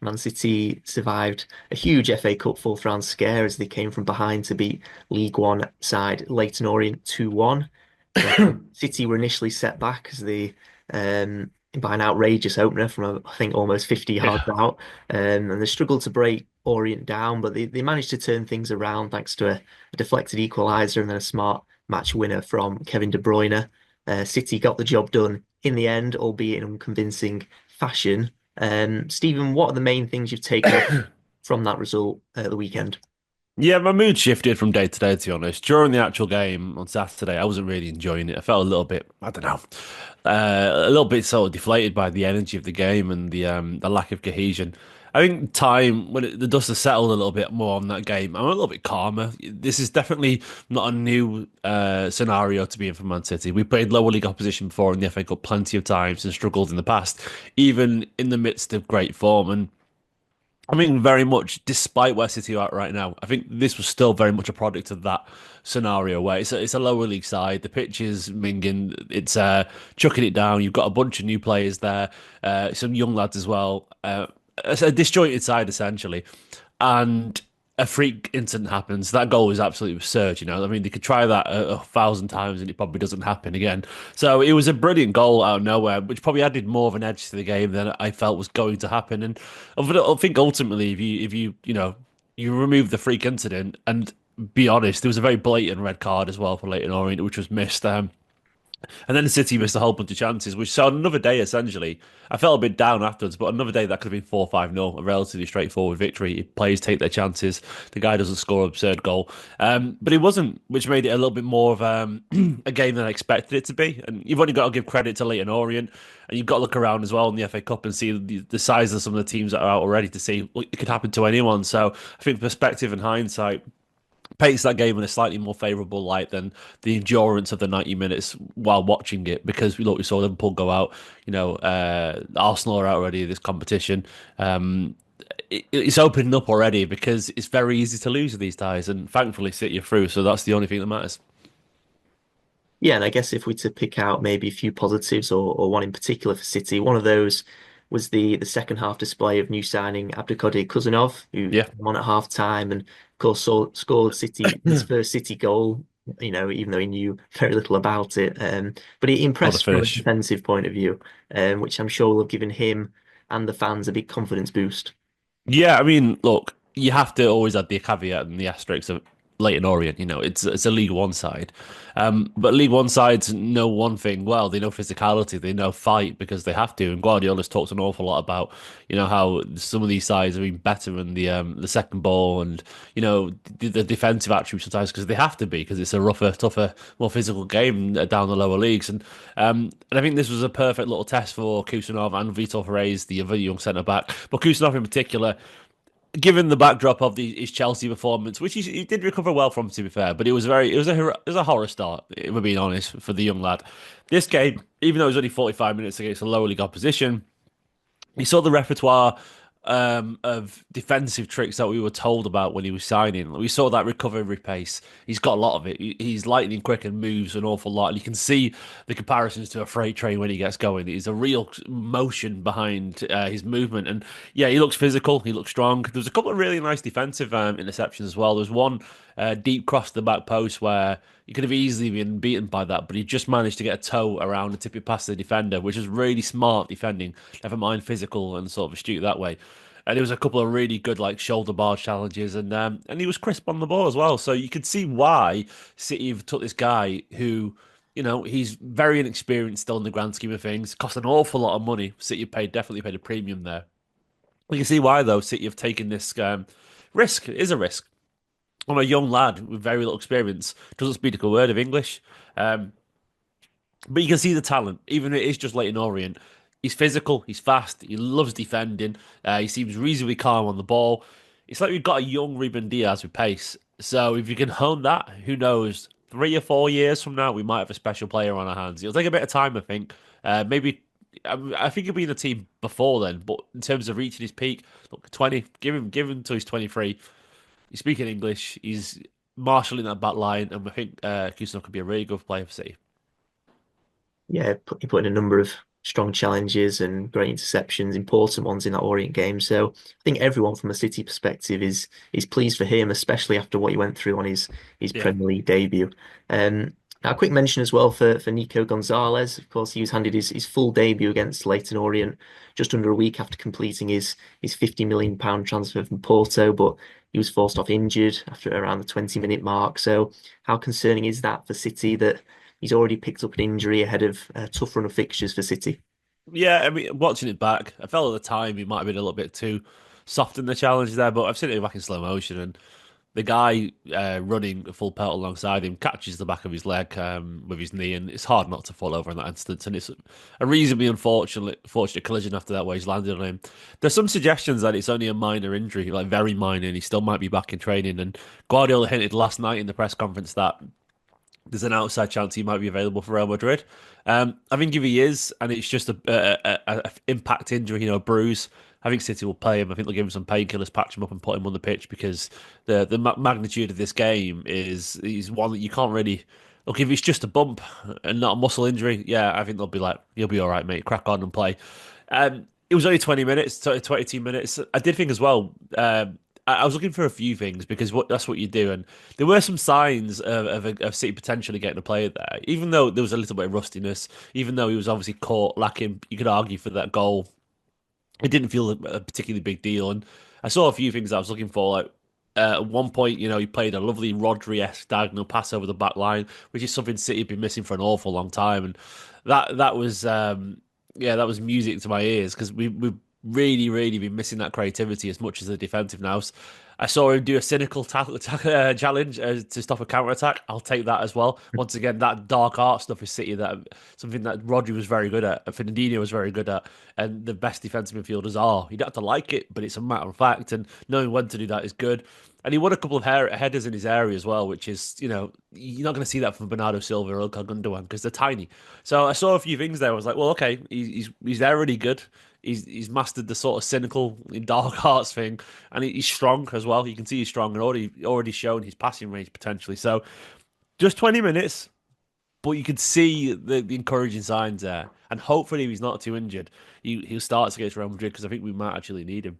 Man City survived a huge FA Cup fourth round scare as they came from behind to beat League One side Leyton Orient 2-1. City were initially set back as by an outrageous opener from I think almost 50 yards Yeah. out, and they struggled to break Orient down, but they managed to turn things around thanks to a deflected equaliser and then a smart match winner from Kevin De Bruyne. City got the job done in the end, albeit in unconvincing fashion. Stephen, what are the main things you've taken away from that result at the weekend? Yeah, my mood shifted from day to day, to be honest. During the actual game on Saturday, I wasn't really enjoying it. I felt a little bit, I don't know, a little bit sort of deflated by the energy of the game and the lack of cohesion. I think time when the dust has settled a little bit more on that game, I'm a little bit calmer. This is definitely not a new scenario to be in for Man City. We played lower league opposition before in the FA Cup plenty of times and struggled in the past, even in the midst of great form. And I mean, very much, despite where City are at right now, I think this was still very much a product of that scenario where it's a lower league side. The pitch is minging, it's chucking it down. You've got a bunch of new players there, some young lads as well. It's a disjointed side essentially, and a freak incident happens. That goal is absolutely absurd. I mean, they could try that a thousand times and it probably doesn't happen again. So it was a brilliant goal out of nowhere, which probably added more of an edge to the game than I felt was going to happen. And I think ultimately, if you remove the freak incident and be honest, there was a very blatant red card as well for Leyton Orient, which was missed. And then the City missed a whole bunch of chances, which saw another day essentially. I felt a bit down afterwards, but another day that could have been 4-5-0, a relatively straightforward victory. Players take their chances. The guy doesn't score an absurd goal. But it wasn't, which made it a little bit more of a game than I expected it to be. And you've only got to give credit to Leyton Orient, and you've got to look around as well in the FA Cup and see the size of some of the teams that are out already to see it could happen to anyone. So I think perspective and hindsight paints that game in a slightly more favourable light than the endurance of the 90 minutes while watching it because we saw Liverpool go out, Arsenal are out already in this competition. It's opening up already because it's very easy to lose these ties and thankfully City are through, so that's the only thing that matters. Yeah, and I guess if we to pick out maybe a few positives or one in particular for City, one of those was the second half display of new signing Abdukodir Khusanov, who Yeah, came on at half time and of course scored City his first City goal, even though he knew very little about it. But he what a impressed from a finish. defensive point of view, which I'm sure will have given him and the fans a big confidence boost. Yeah, I mean, look, you have to always add the caveat and the asterisk of Leyton Orient. It's a League One side, but League One sides know one thing well. They know physicality, they know fight because they have to. And Guardiola's talked an awful lot about how some of these sides have been better in the second ball and the defensive attributes sometimes because they have to be because it's a rougher, tougher, more physical game down the lower leagues. And I think this was a perfect little test for Kusanov and Vitor Perez, the other young centre back, but Kusanov in particular given the backdrop of his Chelsea performance, which he did recover well from, to be fair, but it was a horror start, if we're being honest, for the young lad. This game, even though it was only 45 minutes against a lower league opposition, he saw the repertoire of defensive tricks that we were told about when he was signing. We saw that recovery pace. He's got a lot of it. He's lightning quick and moves an awful lot. And you can see the comparisons to a freight train when he gets going. There's a real motion behind his movement. And yeah, he looks physical. He looks strong. There was a couple of really nice defensive interceptions as well. There was one deep cross to the back post where he could have easily been beaten by that, but he just managed to get a toe around and tip it past the defender, which was really smart defending, never mind physical and sort of astute that way. And there was a couple of really good like shoulder bar challenges, and he was crisp on the ball as well. So you could see why City have took this guy who, he's very inexperienced still in the grand scheme of things. Cost an awful lot of money. City definitely paid a premium there. You can see why though City have taken this risk. It is a risk on a young lad with very little experience, doesn't speak a word of English. Um, but you can see the talent, even if it is just Leyton Orient. He's physical, he's fast, he loves defending, he seems reasonably calm on the ball. It's like we've got a young Ruben Diaz with pace. So if you can hone that, who knows? 3 or 4 years from now, we might have a special player on our hands. It'll take a bit of time, I think. Maybe I think he'll be in the team before then. But in terms of reaching his peak, look, 20, give him till he's 23. He's speaking English. He's marshalling that back line, and I think Kusov could be a really good player for City. Yeah, he put in a number of strong challenges and great interceptions, important ones in that Orient game. So I think everyone from a City perspective is pleased for him, especially after what he went through on his Yeah. Premier League debut. Now, a quick mention as well for Nico Gonzalez. Of course, he was handed his full debut against Leyton Orient just under a week after completing his £50 million transfer from Porto, but he was forced off injured after around the 20-minute mark. So, how concerning is that for City that he's already picked up an injury ahead of a tough run of fixtures for City? Yeah, I mean, watching it back, I felt at the time he might have been a little bit too soft in the challenge there, but I've seen it back in slow motion, and the guy running a full pelt alongside him catches the back of his leg with his knee, and it's hard not to fall over in that instance. And it's a reasonably unfortunate collision after that where he's landed on him. There's some suggestions that it's only a minor injury, like very minor, and he still might be back in training. And Guardiola hinted last night in the press conference that there's an outside chance he might be available for Real Madrid. I think if he is, and it's just a impact injury, a bruise, I think City will play him. I think they'll give him some painkillers, patch him up, and put him on the pitch because the magnitude of this game is one that you can't really look. If it's just a bump and not a muscle injury, yeah, I think they'll be like, "You'll be all right, mate. Crack on and play." It was only 20 minutes, 22 minutes. I did think as well. I was looking for a few things because that's what you do, and there were some signs of City potentially getting a player there, even though there was a little bit of rustiness, even though he was obviously caught lacking. You could argue for that goal. It didn't feel a particularly big deal, and I saw a few things I was looking for. Like at one point, he played a lovely Rodri-esque diagonal pass over the back line, which is something City have been missing for an awful long time, and that was yeah, that was music to my ears because we've really, really been missing that creativity as much as the defensive now. I saw him do a cynical challenge to stop a counter attack. I'll take that as well. Once again, that dark art stuff is City, that something that Rodri was very good at, Fernandinho was very good at, and the best defensive midfielders are. You don't have to like it, but it's a matter of fact, and knowing when to do that is good. And he won a couple of headers in his area as well, which is, you're not going to see that from Bernardo Silva or Ilkay Gundogan because they're tiny. So I saw a few things there. I was like, well, okay, he's already good. He's mastered the sort of cynical in dark arts thing, and he's strong as well. You can see he's strong and already shown his passing range potentially. So just 20 minutes, but you could see the encouraging signs there, and hopefully if he's not too injured, he'll start against Real Madrid because I think we might actually need him.